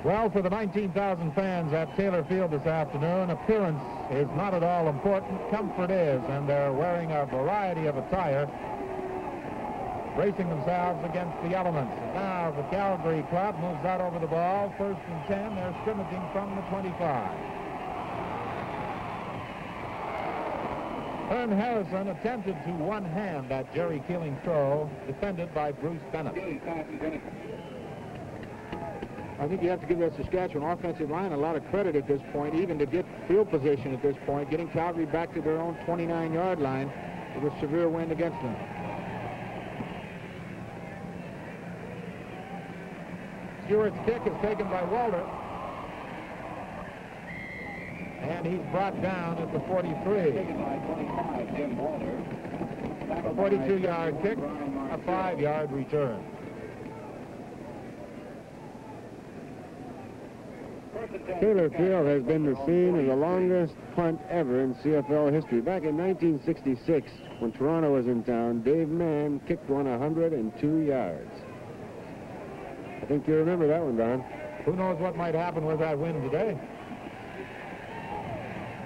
Well, for the 19,000 fans at Taylor Field this afternoon, appearance is not at all important. Comfort is, and they're wearing a variety of attire, bracing themselves against the elements. And now the Calgary club moves out over the ball. 1st and 10. They're scrimmaging from the 25. Hearn Harrison attempted to one-hand that Jerry Keeling throw, defended by Bruce Bennett. I think you have to give that Saskatchewan offensive line a lot of credit at this point, even to get field position at this point, getting Calgary back to their own 29-yard line with a severe wind against them. Stewart's kick is taken by Walter, and he's brought down at the 43. A 42-yard kick, a 5-yard return. Taylor Field has been the scene of the longest punt ever in CFL history. Back in 1966, when Toronto was in town, Dave Mann kicked one 102 yards. I think you remember that one, Don. Who knows what might happen with that win today?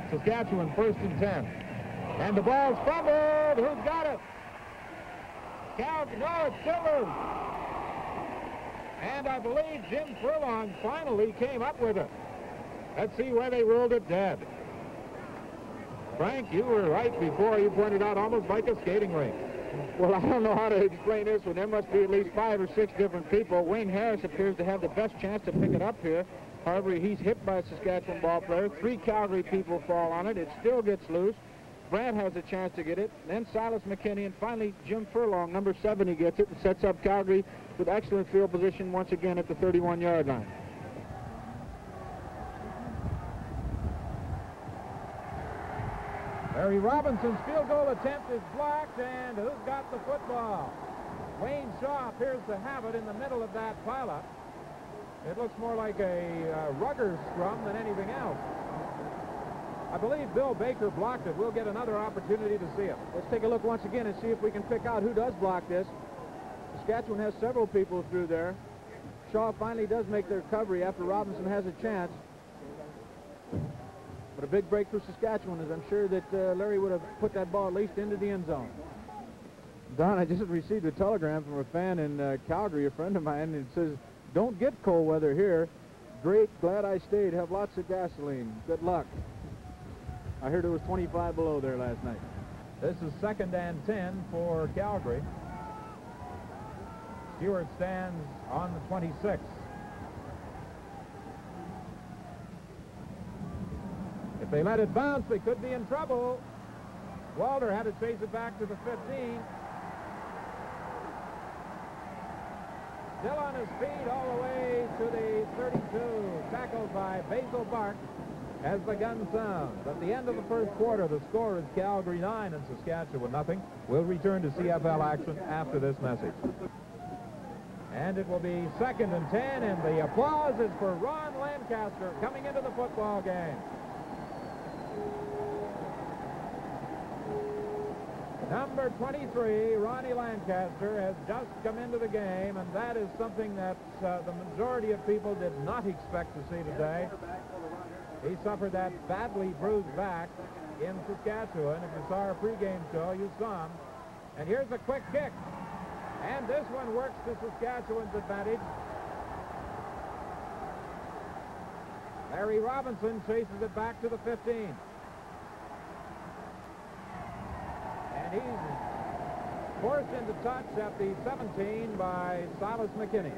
Saskatchewan 1st and 10. And the ball's fumbled. Who's got it? No, it's still loose. And I believe Jim Furlong finally came up with it. Let's see where they ruled it dead. Frank, you were right before. You pointed out almost like a skating rink. Well, I don't know how to explain this one. There must be at least 5 or 6 different people. Wayne Harris appears to have the best chance to pick it up here. However, he's hit by a Saskatchewan ball player. 3 Calgary people fall on it. It still gets loose. Brant has a chance to get it. Then Silas McKinney, and finally Jim Furlong, number 70, gets it and sets up Calgary with excellent field position once again at the 31-yard line. Larry Robinson's field goal attempt is blocked, and who's got the football? Wayne Shaw appears to have it in the middle of that pileup. It looks more like a rugger scrum than anything else. I believe Bill Baker blocked it. We'll get another opportunity to see it. Let's take a look once again and see if we can pick out who does block this. Saskatchewan has several people through there. Shaw finally does make the recovery after Robinson has a chance. But a big break for Saskatchewan, as I'm sure that Larry would have put that ball at least into the end zone. Don, I just received a telegram from a fan in Calgary, a friend of mine, and it says, "Don't get cold weather here. Great, glad I stayed. Have lots of gasoline. Good luck." I heard it was 25 below there last night. This is 2nd and 10 for Calgary. Stewart stands on the 26. If they let it bounce, they could be in trouble. Walter had to chase it back to the 15. Still on his feet all the way to the 32. Tackled by Basil Bart as the gun sounds. At the end of the 1st quarter, the score is Calgary 9 and Saskatchewan nothing. We'll return to CFL action after this message. And it will be 2nd and 10, and the applause is for Ron Lancaster coming into the football game. Number 23, Ronnie Lancaster, has just come into the game, and that is something that the majority of people did not expect to see today. He suffered that badly bruised back in Saskatchewan. If you saw our pregame show, you saw him. And here's a quick kick. And this one works to Saskatchewan's advantage. Larry Robinson chases it back to the 15. And he's forced into touch at the 17 by Silas McKinney.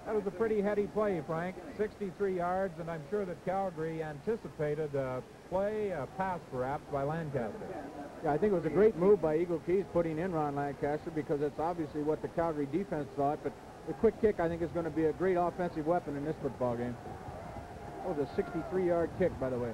That was a pretty heady play, Frank. 63 yards, and I'm sure that Calgary anticipated a play, a pass perhaps, by Lancaster. Yeah, I think it was a great move by Eagle Keys putting in Ron Lancaster, because that's obviously what the Calgary defense thought. But the quick kick, I think, is going to be a great offensive weapon in this football game. That was a 63-yard kick, by the way.